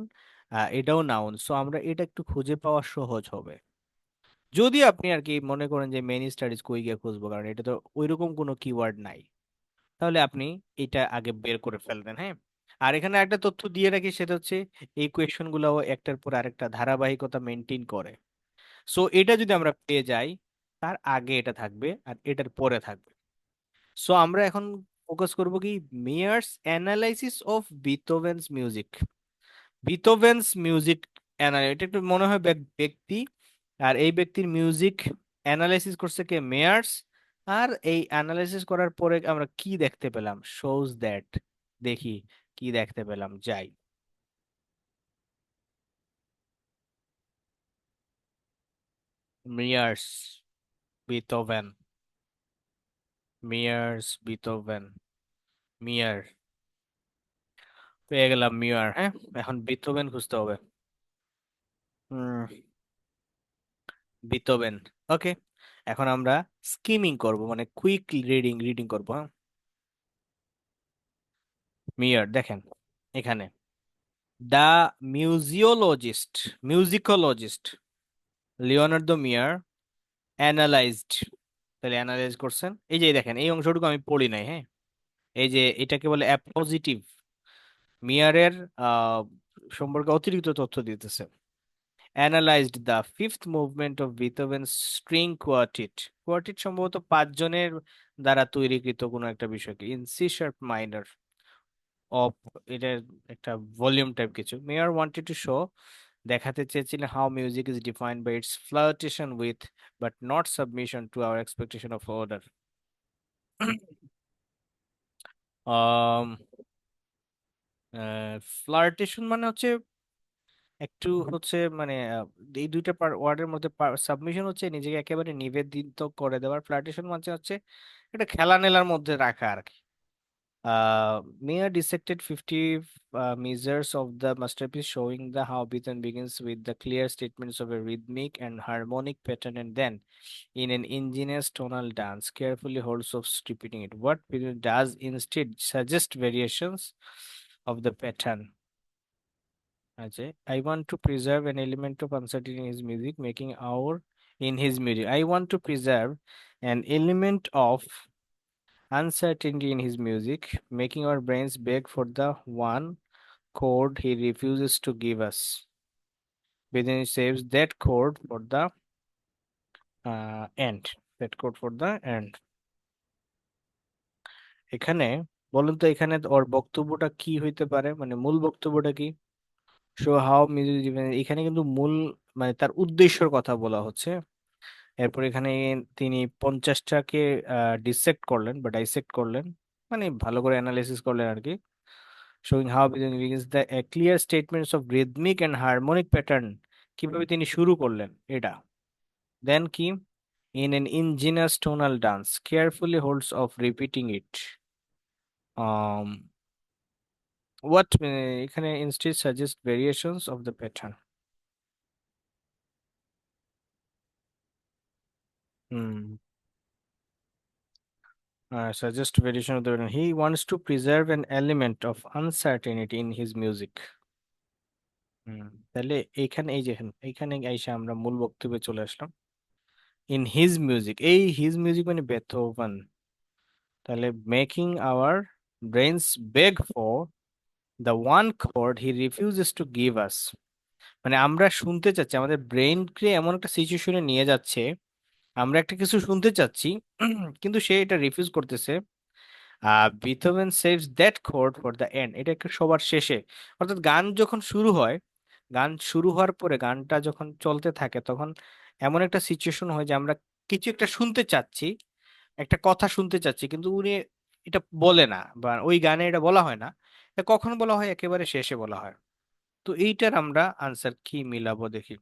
এটাও নাউন, সো আমরা এটা একটু খুঁজে পাওয়া সহজ হবে। যদি আপনি আর কি মনে করেন যে মেনি স্টাডিজ কই গিয়ে খুঁজবো, কারণ এটা তো ওইরকম কোনো কিওয়ার্ড নাই, তাহলে আপনি এটা আগে বের করে ফেলবেন। হ্যাঁ, আর এখানে একটা তথ্য দিয়ে রাখি, সেটা হচ্ছে এই কোয়েশ্চন গুলাও একটার পর আরেকটা ধারাবাহিকতা মেনটেন করে। সো এটা যদি আমরা পেয়ে যাই, তার আগে এটা থাকবে আর এটার পরে থাকবে। সো আমরা এখন ফোকাস করব কি, Meyer's analysis of Beethoven's music. Beethoven's music এটা একটু মনে হয় ব্যক্তি, আর এই ব্যক্তির মিউজিক অ্যানালাইসিস করছে কে? মেয়ার্স। আর এই অ্যানালাইসিস করার পরে আমরা কি দেখতে পেলাম? শোজ দ্যাট, দেখি কি দেখতে পেলাম, যাই। মেয়ার্স, বিথোভেন, মেয়ার্স, বিথোভেন, মিয়ার, পেয়ে গেলাম মিয়ার। হ্যাঁ, এখন বিথোভেন খুঁজতে হবে। হুম, বিথোভেন। ওকে, এখন আমরা স্কিমিং করব, মানে কুইক রিডিং রিডিং করব। হ্যাঁ, মিয়ার দেখেন এখানে, দ্য মিউজিওলজিস্ট, মিউজিকোলজিস্ট লিওনার্দো মিয়ার অ্যানালাইজড। তাহলে অ্যানালাইজ করছেন, এই যে দেখেন এই অংশটুকু আমি পড়ি নাই। হ্যাঁ, এই যে এটাকে বলে অ্যাপোজিটিভ। মিয়ারের আহ সম্পর্কে অতিরিক্ত তথ্য দিতেছে। Analysed the fifth movement of Beethoven string quartet. Quartet সম্ভবত পাঁচজনের দ্বারা তৈরিকৃত কোনো একটা বিষয়কে, in C sharp minor of, এটার একটা ভলিউম টাইপ কিছু। মেয়ার ওয়ান্টেড টু শো, দেখাতে চেয়েছিলেন, how music is defined by its flirtation with but not submission to our expectation of order. Flirtation মানে হচ্ছে একটু হচ্ছে মানে এই দুইটা ওয়ার্ডের মধ্যে সাবমিশন হচ্ছে নিজেকে একেবারে নিবেদিত করে দেওয়ার, ফ্লার্টেশন মানে হচ্ছে এটা খেলা নেলার মধ্যে রাখা আর কি। Meyer dissected 50 measures of the masterpiece, showing the how Beethoven begins with the clear statements of a rhythmic and harmonic pattern, and then, in an ingenious tonal dance, carefully holds off repeating it. What Beethoven does instead suggest variations of the pattern. Ajay, I want to preserve an element of uncertainty in his music, making our in his music. I want to preserve an element of uncertainty in his music, making our brains beg for the one chord he refuses to give us. Within he saves that chord for the end. That chord for the end. এখানে বলুন তো, এখানে ওর বক্তব্যটা কি হইতে পারে, মানে মূল বক্তব্যটা কি? শো হাউ মিউজিক, এখানে কিন্তু মূল মানে তার উদ্দেশ্যের কথা বলা হচ্ছে। এরপর এখানে তিনি 50টাকে ডিসেক্ট করলেন বা ডাইসেক্ট করলেন, মানে ভালো করে অ্যানালাইসিস করলেন আর কি। Showing how begins the clear statements of rhythmic and harmonic pattern, কিভাবে তিনি শুরু করলেন এটা। দেন কি, in an ingenious tonal dance carefully holds off repeating it. What, এখানে instead suggest variations of the pattern. Hmm, suggest variation of the pattern. He wants to preserve an element of uncertainty in his music. হুম, তাহলে এইখানে এই যে এইখানে এসে আমরা মূল বক্তব্যে চলে আসলাম। ইন হিজ মিউজিক, এই হিজ মিউজিক মানে বেথোভেন। তাহলে making hour brains beg for the one chord he refuses to give আস, মানে আমরা শুনতে চাচ্ছি, আমাদের ব্রেনকে এমন একটা সিচুয়েশনে নিয়ে যাচ্ছে, আমরা একটা কিছু শুনতে চাচ্ছি কিন্তু সে এটা রিফিউজ করতেছে। Beethoven saves that chord for the end, এটা একটা সবার শেষে। অর্থাৎ গান যখন শুরু হয়, গান শুরু হওয়ার পরে গানটা যখন চলতে থাকে তখন এমন একটা সিচুয়েশন হয় যে আমরা কিছু একটা শুনতে চাচ্ছি, একটা কথা শুনতে চাচ্ছি, কিন্তু উনি এটা বলে না, বা ওই গানে এটা বলা হয় না। এটা কখন বলা হয়? একেবারে শেষে বলা হয়। তো এইটার আমরা আনসার কি মিলাবো দেখি।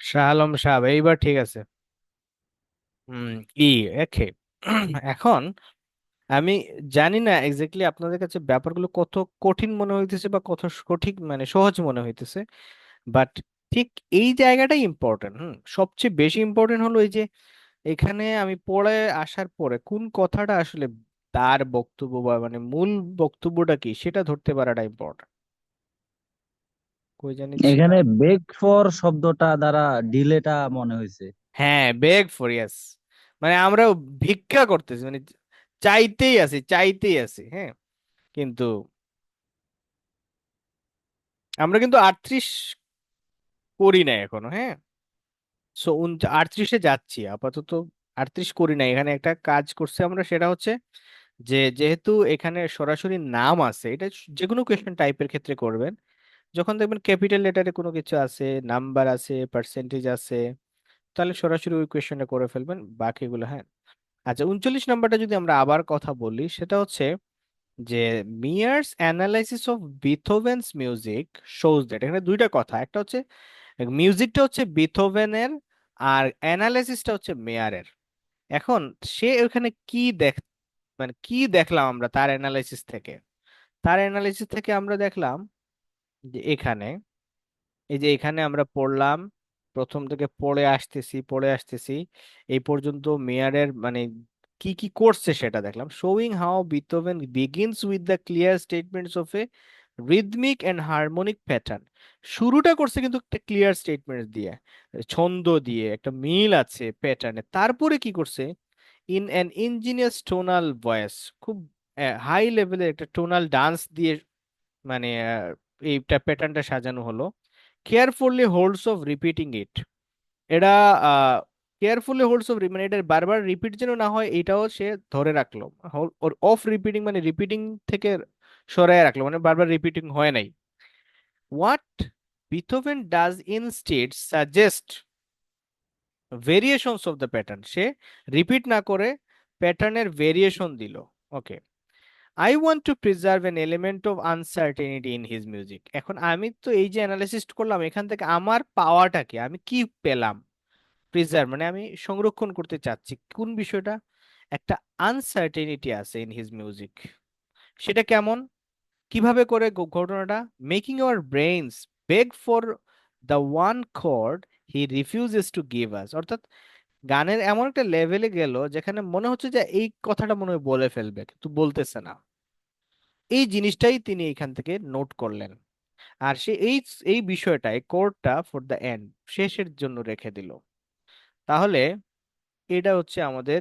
শাহ আলম সাহেব, এইবার ঠিক আছে। হুম, ই, একে এখন আমি জানি না এক্স্যাক্টলি আপনাদের কাছে ব্যাপারগুলো কত কঠিন মনে হইতেছে বা কত কঠিন মানে সহজ মনে হইতেছে, বাট ঠিক এই জায়গাটাই ইম্পর্টেন্ট। সবচেয়ে বেশি ইম্পর্টেন্ট হলো এই যে এখানে আমি পড়ে আসার পরে কোন কথাটা আসলে তার বক্তব্য বা মানে মূল বক্তব্যটা কি সেটা ধরতে পারাটা ইম্পর্টেন্ট। কই জানি ছিল। এখানে বেগ ফর শব্দটা দ্বারা ডিলেটা মনে হয়েছে। হ্যাঁ, বেগ ফর, ইয়েস, মানে আমরা ভিক্ষা করতেছি, মানে চাইতেই আছি, চাইতেই আছি, হ্যাঁ। কিন্তু আমরা কিন্তু 38 করি না এখনো, হ্যাঁ। সো 38-এ যাচ্ছি আপাতত। 38 করি না, এখানে একটা কাজ করছে আমরা, সেটা হচ্ছে যে যেহেতু এখানে সরাসরি নাম আছে, এটা যে কোনো কোয়েশ্চেন টাইপের ক্ষেত্রে করবেন, যখন দেখবেন ক্যাপিটাল লেটারে কোনো কিছু আছে, নাম্বার আছে, পার্সেন্টেজ আছে, তাহলে সরাসরি ওই কোয়েশ্চেনটা করে ফেলবেন, বাকিগুলো হ্যাঁ। আচ্ছা, 39 নাম্বারটা যদি আমরা আবার কথা বলি, সেটা হচ্ছে যে Meyer's analysis of Beethoven's music shows that, এখানে দুইটা কথা, একটা হচ্ছে মিউজিকটা হচ্ছে বিথোভেনের, আর অ্যানালাইসিসটা হচ্ছে মেয়ারের। এখন সে ওখানে কি মানে কি দেখলাম আমরা তার অ্যানালাইসিস থেকে? তার অ্যানালাইসিস থেকে আমরা দেখলাম যে এখানে, এই যে এখানে আমরা পড়লাম, প্রথম থেকে পড়ে আসতেছি এই পর্যন্ত মেয়ারের মানে কি কি করছে সেটা দেখলাম। Showing how Beethoven begins with the clear statements of A rhythmic and harmonic pattern. শুরুটা করছে কিন্তু একটা ক্লিয়ার স্টেটমেন্ট দিয়ে, ছন্দ দিয়ে, একটা মিল আছে প্যাটার্নে। তারপরে কি করছে, in an engineers tonal voice, খুব হাই লেভেলের একটা টোনাল ডান্স দিয়ে, মানে এইটা প্যাটার্নটা সাজানো হলো। কেয়ারফুলি হোল্ডস অফ রিপিটিং ইট, এটা কেয়ারফুলি হোল্ডস অফ, মানে এটা বারবার রিপিট যেন না হয় এটাও সে ধরে রাখলো। ওর অফ রিপিটিং মানে রিপিটিং থেকে সরায় রাখলো, মানে বারবার রিপিটিং হয় নাই। What Beethoven does instead suggest variations of the pattern, সে রিপিট না করে প্যাটার্নের ভেরিয়েশন দিল। Okay, I want to preserve an element of uncertainty in his music. এখন আমি তো এই যে অ্যানালাইসিস করলাম, এখান থেকে আমার পাওয়াটা কি, আমি কি পেলাম? প্রিজার্ভ মানে আমি সংরক্ষণ করতে চাচ্ছি কোন বিষয়টা? একটা আনসার্টেনিটি আছে ইন হিজ মিউজিক। সেটা কেমন, কিভাবে করে ঘটনাটা? Making our brains beg for the one chord he refuses to give us, অর্থাৎ গানের এমন একটা লেভেলে গেল যেখানে মনে হচ্ছে যে এই কথাটা মনে হয় বলে ফেলবে কিন্তু বলতেছে না। এই জিনিসটাই তিনি এখান থেকে নোট করলেন। আর সে এই এই বিষয়টাই কোডটা ফর দ্য এন্ড, শেষের জন্য রেখে দিল। তাহলে এটা হচ্ছে আমাদের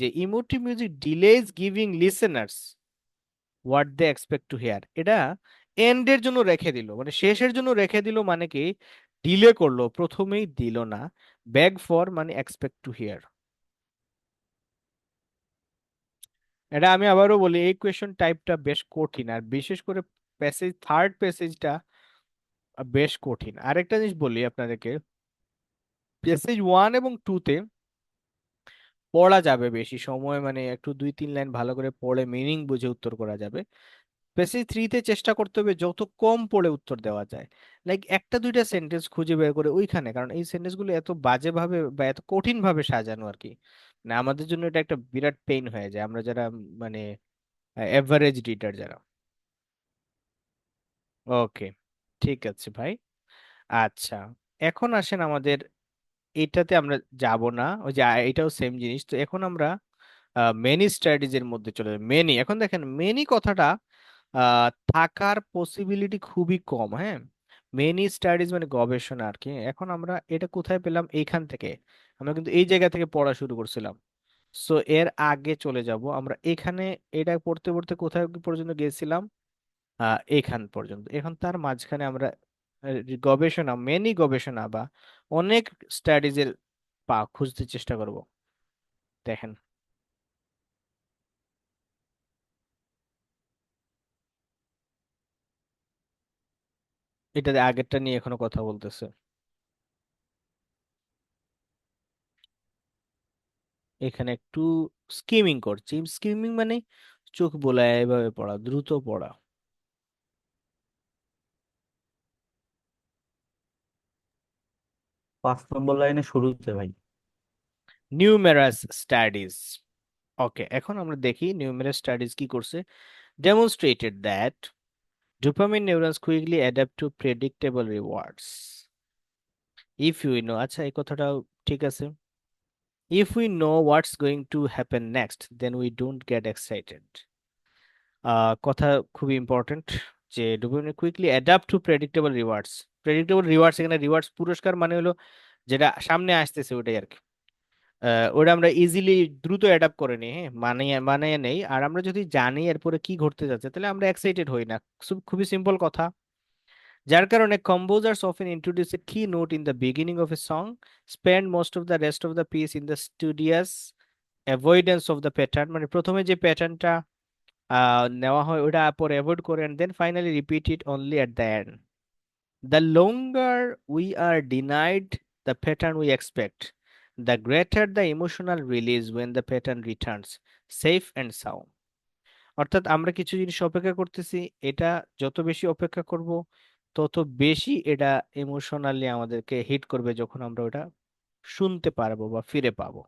যে emotive music delays giving listeners what they expect to hear, এটা এন্ডের জন্য রেখে দিল, মানে শেষের জন্য রেখে দিল, মানে কি ডিলে করলো, প্রথমেই দিল না। ব্যাগ ফর মানে এক্সপেক্ট টু হিয়ার। এটা আমি আবারও বলি, এই কোয়েশ্চন টাইপটা বেশ কঠিন, আর বিশেষ করে প্যাসেজ, থার্ড প্যাসেজটা বেশ কঠিন। আরেকটা জিনিস বলি আপনাদেরকে, প্যাসেজ 1 এবং 2-তে পড়া যাবে বেশি সময়, মানে একটু 2-3 লাইন ভালো করে পড়ে মিনিং বুঝে উত্তর করা যাবে। প্যাসেজ 3-তে চেষ্টা করতে হবে যত কম পড়ে উত্তর দেওয়া যায়, লাইক একটা দুইটা সেন্টেন্স খুঁজে বের করে ওইখানে, কারণ এই সেন্টেন্সগুলো এত বাজেভাবে বা এত কঠিন ভাবে সাজানো আর কি, মানে আমাদের জন্য এটা একটা বিরাট পেইন হয়ে যায়, আমরা যারা মানে এভারেজ রিডার যারা। ওকে, ঠিক আছে ভাই। আচ্ছা, এখন আসেন আমাদের এটাতে আমরা যাব না, ওই যে এটাও সেম জিনিস। তো এখন আমরা মেনি স্টাডিজ এর মধ্যে চলে যাবে। মেনি, এখন দেখেন মেনি কথাটা থাকার পসিবিলিটি খুবই কম, হ্যাঁ। মেনি স্টাডিজ মানে গবেষণা আর কি। এখন আমরা এটা কোথায় পেলাম? এইখান থেকে। আমরা কিন্তু এই জায়গা থেকে পড়া শুরু করছিলাম। সো এর আগে চলে যাব আমরা এখানে। এটা পড়তে পড়তে কোথায় পর্যন্ত গিয়েছিলাম? এখান পর্যন্ত। এখন তার মাঝখানে আমরা গবেষণা, মেনি গবেষণা বা অনেক স্টাডিজের খুঁজতে চেষ্টা করব। দেখেন, এটা আগেরটা নিয়ে এখনো কথা বলতেছে। এখানে একটু স্কিমিং করছি। স্কিমিং মানে চোখ বোলায় এভাবে পড়া, দ্রুত পড়া। 5 নম্বর লাইনে শুরুতে ভাই। Numerous studies. ওকে, এখন আমরা দেখি নিউমেরাস স্টাডিজ কি করছে। Demonstrated that dopamine neurons quickly adapt to predictable rewards if you know. আচ্ছা, এই কথাটাও ঠিক আছে। If we know what's going to happen next, then we don't get excited. কথা খুবই ইম্পর্টেন্ট, যে do we quickly adapt to predictable rewards. Predictable rewards, এখানে rewards পুরস্কার মানে হলো যেটা সামনে আসতেছে ওটাই আর কি। ওটা আমরা ইজিলি দ্রুত অ্যাডাপ্ট করে নিই, হ্যাঁ, মানিয়ে মানিয়ে নেই। আর আমরা যদি জানি এরপরে কি ঘটতে যাচ্ছে তাহলে আমরা এক্সাইটেড হই না। খুবই সিম্পল কথা। যার কারণে composers often introduce a key note in the beginning of a song, spend most of the rest of the piece in the studious avoidance of the pattern, মানে প্রথমে যে প্যাটার্নটা নেওয়া হয় ওটা পরে অ্যাভয়েড করে, and then finally repeat it only at the end. The longer we are denied the pattern we expect, the greater the emotional release when the pattern returns safe and sound. অর্থাৎ আমরা কিছু জিনিস অপেক্ষা করতেছি, এটা যত বেশি অপেক্ষা করব তত বেশি এটা ইমোশনালি আমাদেরকে হিট করবে যখন আমরা ওটা শুনতে পারবো বা ফিরে পাবো।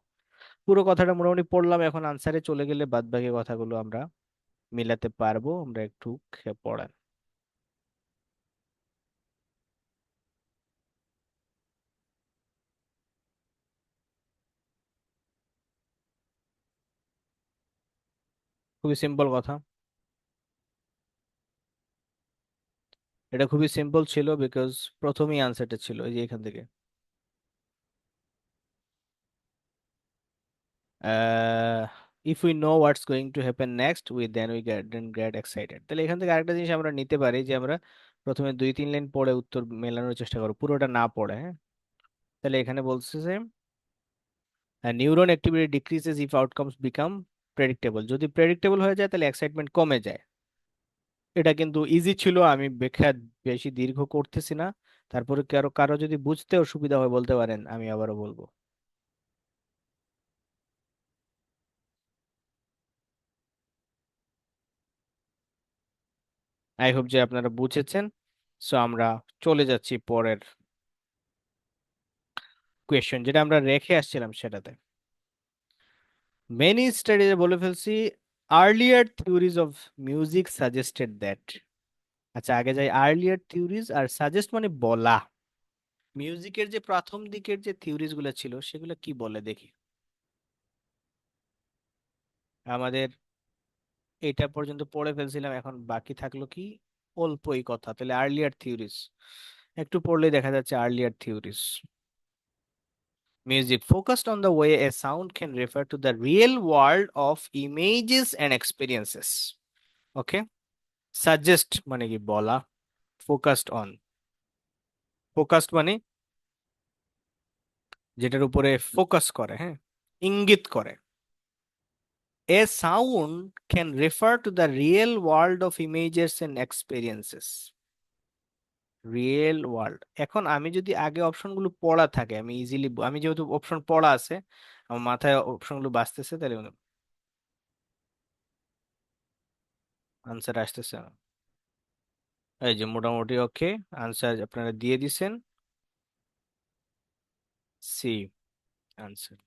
পুরো কথাটা মোটামুটি পড়লাম, এখন আনসারে চলে গেলে বাদ বাকি কথাগুলো আমরা মিলাতে পারবো। আমরা একটু পড়ান। খুবই সিম্পল কথা, এটা খুবই সিম্পল ছিল বিকজ প্রথমেই আনসারটা ছিল এই যে এখান থেকে। If we know what's going to happen next we then we get excited. তাহলে এখান থেকে আরেকটা জিনিস আমরা নিতে পারি যে আমরা প্রথমে 2-3 লাইন পড়ে উত্তর মেলানোর চেষ্টা করব, পুরোটা না পড়ে, হ্যাঁ। তাহলে এখানে বলছে যে neuron activity decreases if outcomes become predictable. যদি প্রেডিক্টেবল হয়ে যায় তাহলে এক্সাইটমেন্ট কমে যায়। এটা কিন্তু ইজি ছিল, আমি ব্যাখ্যা বেশি দীর্ঘ করতেছি না। তারপরে কারো কারো যদি বুঝতে অসুবিধা হয় বলতে পারেন, আমি আবারও বলবো। আই হোপ যে আপনারা বুঝেছেন। সো আমরা চলে যাচ্ছি পরের কোয়েশ্চেন, যেটা আমরা রেখে আসছিলাম সেটাতে। মেনি স্টাডিজে বলে ফেলছি earlier theories of music suggested that. আচ্ছা, আগে যাই আর্লিয়ার থিওরিজ আর সাজেস্ট মানে বলা। মিউজিকের যে প্রথম দিকের যে থিওরিজ গুলো ছিল সেগুলো কি বলে দেখি। আমাদের এটা পর্যন্ত পড়ে ফেলছিলাম, এখন বাকি থাকলো কি অল্পই কথা। তাহলে আর্লিয়ার থিওরিজ একটু পড়লে দেখা যাচ্ছে earlier theories. Music focused on the way a sound can refer to the real world of images and experiences. Okay. Suggest মানে কি বলা, focused on, focused মানে যেটার উপরে ফোকাস করে, হ্যাঁ, ইঙ্গিত করে। A sound can refer to the real world of images and experiences. Real world. এখন আমি যদি আগে অপশনগুলো পড়া থাকে আমি ইজিলি, আমি যেহেতু অপশন পড়া আছে আমার মাথায় অপশনগুলো বাজতেছে, তাহলে আনসার আসতেছে না। এই যে মোটামুটি ওকে, আনসার আপনারা দিয়ে দিছেন, সি আনসার।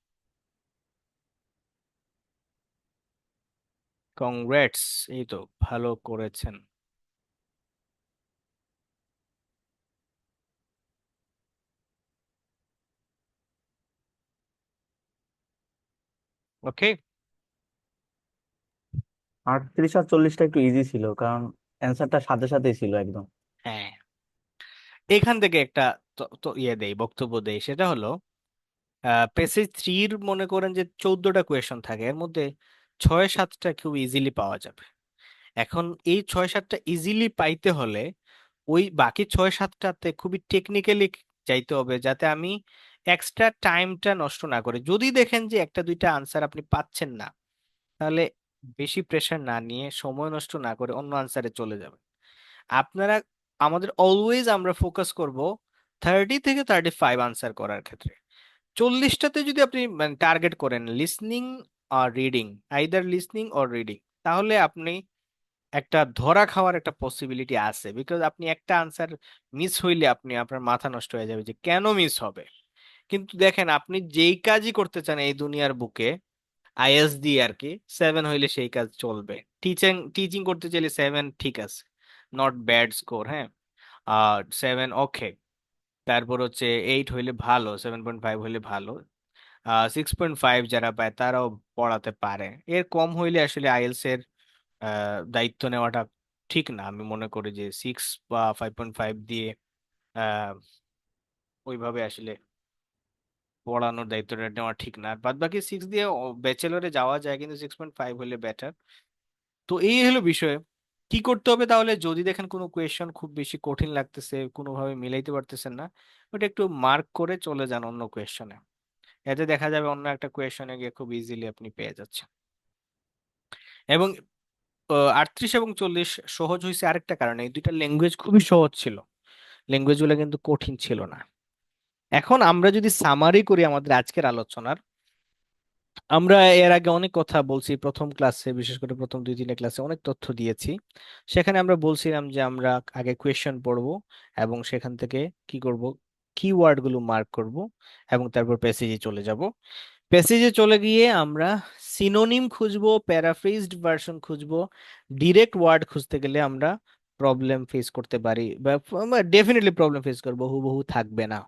কংগ্রেটস, এই তো ভালো করেছেন। ওকে। 38 আর 40টা একটু ইজি ছিল, কারণ অ্যান্সারটা সাথে সাথেই ছিল একদম। হ্যাঁ, এখান থেকে একটা তো তো ইয়ে দেই, বক্তব্য দেই, সেটা হলো পেসেজ 3-র মনে করেন যে 14টা কোয়েশন থাকে, এর মধ্যে 6-7টা খুব ইজিলি পাওয়া যাবে। এখন এই 6-7টা ইজিলি পাইতে হলে ওই বাকি 6-7টাতে খুবই টেকনিক্যালি চাইতে হবে, যাতে আমি এক্সট্রা টাইমটা নষ্ট না করে। যদি দেখেন যে একটা দুইটা আনসার আপনি পাচ্ছেন না, তাহলে বেশি প্রেশার না নিয়ে সময় নষ্ট না করে অন্য আনসারে চলে যাবে। আপনারা, আমাদের অলওয়েজ আমরা ফোকাস করব 30 থেকে 35 আনসার করার ক্ষেত্রে। 40টাতে যদি আপনি মানে টার্গেট করেন লিসনিং আর reading, either listening or reading, তাহলে আপনি একটা ধরা খাওয়ার একটা পসিবিলিটি আছে। বিকজ আপনি একটা আনসার মিস হইলে আপনি আপনার মাথা নষ্ট হয়ে যাবে যে কেন মিস হবে। কিন্তু দেখেন আপনি যেই কাজই করতে চান এই দুনিয়ার বুকে, আইএস দিয়ে আর কি, 7 হইলে সেই কাজ চলবে। টিচিং টিচিং করতে চাইলে 7 ঠিক আছে, নট ব্যাড স্কোর, হ্যাঁ। 7 ওকে। তারপর হচ্ছে 8 হইলে ভালো, 7.5 হইলে ভালো। 6.5 যারা পায় তারাও পড়াতে পারে। এর কম হইলে আসলে আইএলস এর দায়িত্ব নেওয়াটা ঠিক না। আমি মনে করি যে 6 বা 5.5 দিয়ে আহ ওইভাবে আসলে পড়ানোর দায়িত্বটা নেওয়া ঠিক না। আর বাদ বাকি 6 দিয়ে ব্যাচেলরে যাওয়া যায়, কিন্তু 6.5 হলে বেটার। তো এই হলো বিষয়। কি করতে হবে তাহলে? যদি দেখেন কোনো কোয়েশ্চন খুব বেশি কঠিন লাগতেছে, কোনোভাবে মিলাইতে পারতেছেন না, ওটা একটু মার্ক করে চলে যান অন্য কোয়েশ্চনে। এতে দেখা যাবে অন্য একটা কোয়েশ্চনে গিয়ে খুব ইজিলি আপনি পেয়ে যাচ্ছেন। এবং 38 এবং 40 সহজ হয়েছে আরেকটা কারণে, এই দুইটা ল্যাঙ্গুয়েজ খুবই সহজ ছিল, ল্যাঙ্গুয়েজ গুলো কিন্তু কঠিন ছিল না। এখন আমরা যদি সামারি করি আমাদের আজকের আলোচনার, আমরা এর আগে অনেক কথা বলছি প্রথম ক্লাসে, বিশেষ করে প্রথম 2-3 ক্লাসে অনেক তথ্য দিয়েছি। সেখানে আমরা বলছিলাম যে আমরা আগে কোয়েশ্চেন পড়ব এবং সেখান থেকে কি করব, কিওয়ার্ড গুলো মার্ক করব এবং তারপর প্যাসেজে চলে যাব। প্যাসেজে চলে গিয়ে আমরা সিনোনিম খুঁজবো, প্যারাফ্রেজড ভার্সন খুঁজবো। ডিরেক্ট ওয়ার্ড খুঁজতে গেলে আমরা প্রবলেম ফেস করতে পারি, বা ডেফিনেটলি প্রবলেম ফেস করবো, হুবহু থাকবে না।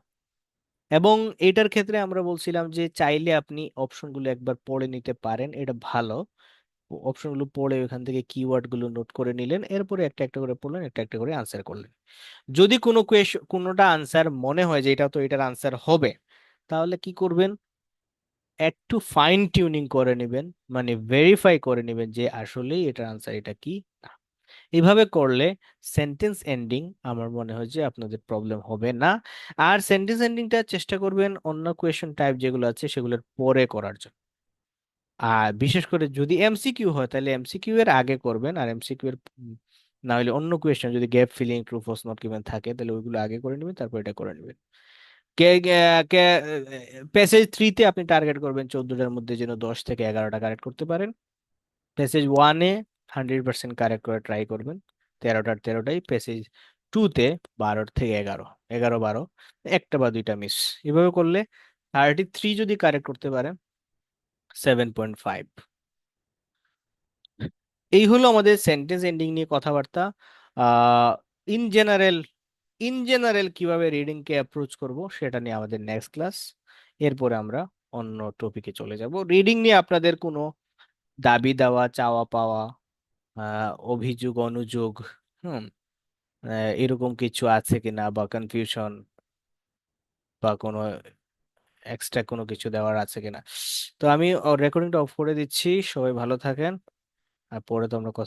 এবং এটার ক্ষেত্রে আমরা বলছিলাম যে চাইলে আপনি অপশনগুলো একবার পড়ে নিতে পারেন, এটা ভালো। অপশনগুলো পড়ে ওখান থেকে কিওয়ার্ড গুলো নোট করে নিলেন, এরপরে একটা একটা করে পড়লেন, একটা একটা করে আনসার করলেন। যদি কোনো কোয়েশ্চন, কোনোটা আনসার মনে হয় যে এটা তো এটার আনসার হবে, তাহলে কি করবেন, একটু ফাইন টিউনিং করে নেবেন, মানে ভেরিফাই করে নেবেন যে আসলেই এটার আনসার এটা কি না। এইভাবে করলে সেন্টেন্স এন্ডিং আমার মনে হয় যে আপনাদের প্রবলেম হবে না। আর সেন্টেন্স এন্ডিংটা চেষ্টা করবেন অন্য কোয়েশ্চন টাইপ যেগুলো আছে সেগুলোর পরে করার জন্য। আর বিশেষ করে যদি এমসিকিউ হয় তাহলে এমসিকিউ এর আগে করবেন, আর এমসিকিউ এর না হলে অন্য কোয়েশ্চেন যদি gap filling, true false, not given থাকে তাহলে ওইগুলো আগে করে নেবেন, তারপর এটা করে নেবেন। কে কে প্যাসেজ 3-তে আপনি টার্গেট করবেন 14টার মধ্যে যেন 10 থেকে 11টা কারেক্ট করতে পারেন। প্যাসেজ 1-এ 100% কারেক্ট করে ট্রাই করবেন, 13টার 13টাই। প্যাসেজ 2-তে 12 থেকে 11, 11-12, একটা বা দুইটা মিস। এভাবে করলে 33 যদি কারেক্ট করতে পারেন 7.5। এই হলো আমাদের সেন্টেন্স এন্ডিং নিয়ে কথাবার্তা। আহ ইন জেনারেল, কিভাবে রিডিং কে অ্যাপ্রোচ করব সেটা নিয়ে আমাদের নেক্সট ক্লাস। এরপরে আমরা অন্য টপিকে চলে যাব। রিডিং নিয়ে আপনাদের কোনো দাবি দাওয়া, চাওয়া পাওয়া, অভিযোগ অনুযোগ, হুম এরকম কিছু আছে কিনা, বা কনফিউশন, বা কোনো এক্সট্রা কোনো কিছু দেওয়ার আছে কিনা? তো আমি রেকর্ডিংটা অফ করে দিচ্ছি। সবাই ভালো থাকেন, আর পরে তো আমরা কথা